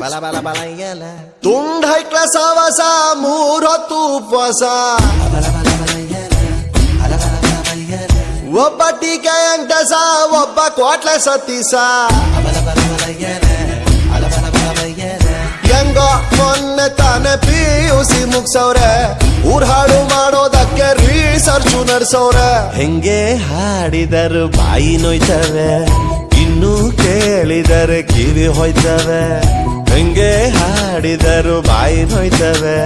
ಬಲ ಬಲ ಬಲ ಎಲ ತುಂಡ ಹೈಕ್ಲ ಸವಸ ಮೂರೊತ್ತು ಉಪವಾಸ ಒಬ್ಬ ಟೀಕೆ ಅಂಟಸ ಒಬ್ಬ ಕ್ವಾಟ್ಲ ಸತೀಸ ಹೆಂಗೋ ಮೊನ್ನೆ ತಾನೆ PUC ಮುಗ್ಸವ್ರೆ ಊರ್ ಹಾಡು ಮಾಡೋದಕ್ಕೆ ರಿಸರ್ಚು ನಡ್ಸವ್ರೆ ಹೆಂಗೆ ಹಾಡಿದರು ಬಾಯಿ ನೋಯ್ತವೆ ಇನ್ನು ಕೇಳಿದರೆ ಕಿವಿ ಹೋಯ್ತವೆ ಹೆಂಗೆ ಹಾಡಿದರು ಬಾಯಿ ನೋಯ್ತವೆ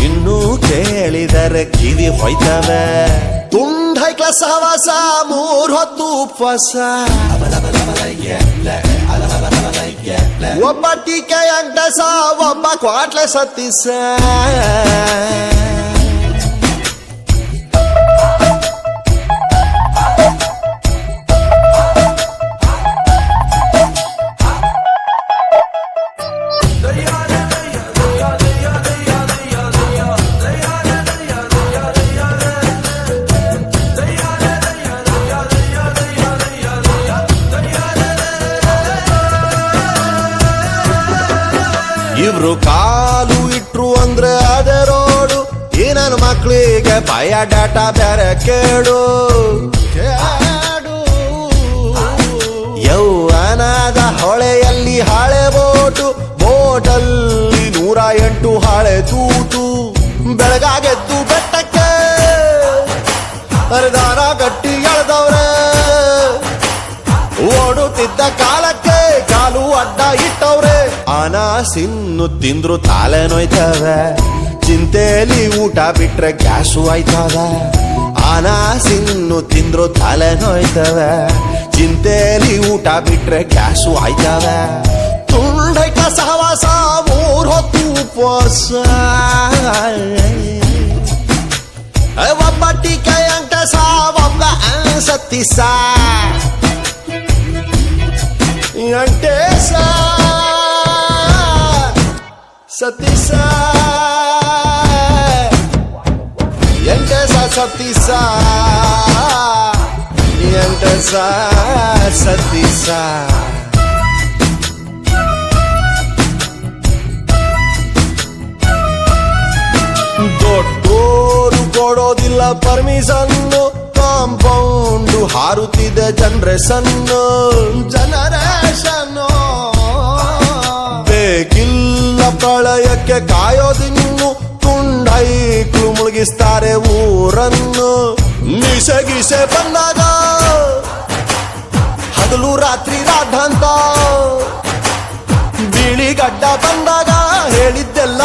ಇನ್ನು ಕೇಳಿದರೆ ಕಿವಿ ಹೋಯ್ತವೆ ತುಂಡ ಹೈಕ್ಲ ಸಹವಾಸ ಮೂರ್ ಹೊತ್ತು ಉಪವಾಸ ಒಬ್ಬ ಟೀಕೆ ಅಂಟಸ ಒಬ್ಬ ಕ್ವಾಟ್ಲೆ ಸತೀಸ ಇವ್ರು ಕಾಲು ಇಟ್ರು ಅಂದ್ರೆ ಅದೇ ರೋಡು ಈ ನನ್ನ ಮಕ್ಳಿಗೆ ಭಯ ಡಾಟಾ ಬೇರೆ ಕೇಳು ಯೌವನದ ಹೊಳೆಯಲ್ಲಿ ಹಾಳೆ ಬೋಟಲ್ಲಿ 108 ಹಾಳೆ ತೂತು ಬೆಳಗಾಗೆದ್ದು ಬೆಟ್ಟಕ್ಕೆ ಹರಿದಾರ ಗಟ್ಟಿ ಎಳೆದವ್ರೆ ಓಡುತ್ತಿದ್ದ ಕಾಲಕ್ಕೆ ಕಾಲು ಅಡ್ಡ ಇಟ್ಟವ್ರೆ ಅನಾಸಿನ್ನು ತಿಂದ್ರು ತಾಲೆ ನೋಯ್ತವೆ ಚಿಂತೆಲಿ ಊಟ ಬಿಟ್ರೆ ಗ್ಯಾಸು ಆಯ್ತದ ಅನಾಸಿನ್ನು ತಿಂದ್ರು ತಲೆ ನೋಯ್ತವೆ ಚಿಂತೆಲಿ ಊಟ ಬಿಟ್ರೆ ಗ್ಯಾಸು ಆಯ್ತವೆ ತುಂಡೈಕ ಸಹವಾಸ ಮೂರ್ ಹೊತ್ತು ಉಪವಾಸ ಒಬ್ಬ ಟೀಕೆ ಅಂಟಸ ಒಬ್ಬ ಸತೀಸ ಅಂಟೇಸ ಸತೀಸ ಎಂಟೇಸ ಸತೀಸ ಎಂಟೇಸ ಸತೀಸ ದೊಡ್ಡೋರು ಕೊಡೋದಿಲ್ಲ ಪರ್ಮಿಷನ್ನು ಕಾಂಪೌಂಡು ಹಾರುತ್ತಿದೆ ಜನರೇಷನ್ನು ಬೇಕಿಲ್ಲ ಪ್ರಳಯಕ್ಕೆ ಕಾಯೋದಿನ್ನು ತುಂಡೈಕ್ಳು ಮುಳುಗಿಸ್ತಾರೆ ಊರನ್ನು ನಿಸೆ ಬಂದಾಗ ಹಗಲು ರಾತ್ರಿ ರಾಧಾಂತ ಬಿಳಿಗಡ್ಡ ಬಂದಾಗ ಹೇಳಿದ್ದೆಲ್ಲ